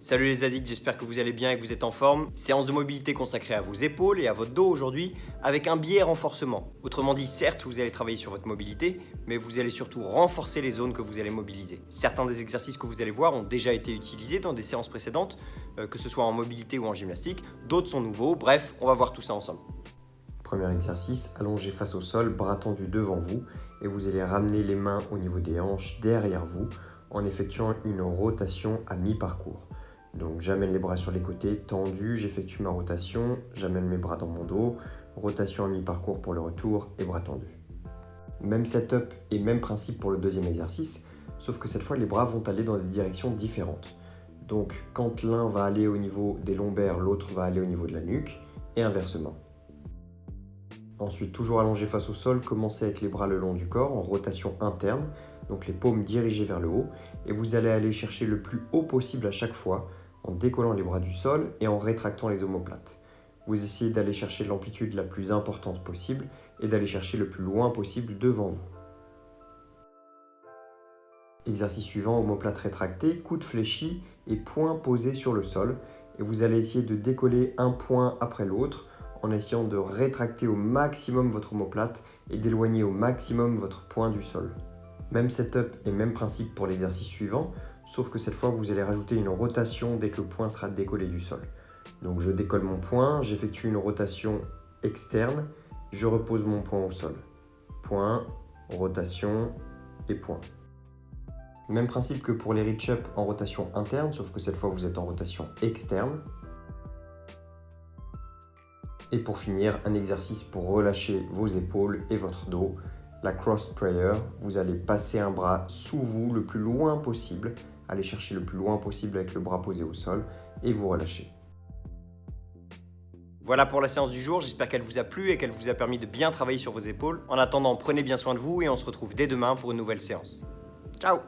Salut les addicts, j'espère que vous allez bien et que vous êtes en forme. Séance de mobilité consacrée à vos épaules et à votre dos aujourd'hui avec un biais renforcement. Autrement dit, certes, vous allez travailler sur votre mobilité, mais vous allez surtout renforcer les zones que vous allez mobiliser. Certains des exercices que vous allez voir ont déjà été utilisés dans des séances précédentes, que ce soit en mobilité ou en gymnastique. D'autres sont nouveaux, bref, on va voir tout ça ensemble. Premier exercice, allongé face au sol, bras tendus devant vous et vous allez ramener les mains au niveau des hanches derrière vous en effectuant une rotation à mi-parcours. Donc j'amène les bras sur les côtés tendus, j'effectue ma rotation, j'amène mes bras dans mon dos, rotation à mi-parcours pour le retour et bras tendus. Même setup et même principe pour le deuxième exercice, sauf que cette fois les bras vont aller dans des directions différentes. Donc quand l'un va aller au niveau des lombaires, l'autre va aller au niveau de la nuque et inversement. Ensuite, toujours allongé face au sol, commencez avec les bras le long du corps en rotation interne, donc les paumes dirigées vers le haut, et vous allez aller chercher le plus haut possible à chaque fois en décollant les bras du sol et en rétractant les omoplates. Vous essayez d'aller chercher l'amplitude la plus importante possible et d'aller chercher le plus loin possible devant vous. Exercice suivant, omoplate rétractée, coude fléchi et poing posé sur le sol, et vous allez essayer de décoller un point après l'autre en essayant de rétracter au maximum votre omoplate et d'éloigner au maximum votre poing du sol. Même setup et même principe pour l'exercice suivant, sauf que cette fois vous allez rajouter une rotation dès que le poing sera décollé du sol. Donc je décolle mon poing, j'effectue une rotation externe, je repose mon poing au sol. Point, rotation et point. Même principe que pour les reach-up en rotation interne, sauf que cette fois vous êtes en rotation externe. Et pour finir, un exercice pour relâcher vos épaules et votre dos. La cross prayer, vous allez passer un bras sous vous le plus loin possible, aller chercher le plus loin possible avec le bras posé au sol et vous relâchez. Voilà pour la séance du jour, j'espère qu'elle vous a plu et qu'elle vous a permis de bien travailler sur vos épaules. En attendant, prenez bien soin de vous et on se retrouve dès demain pour une nouvelle séance. Ciao!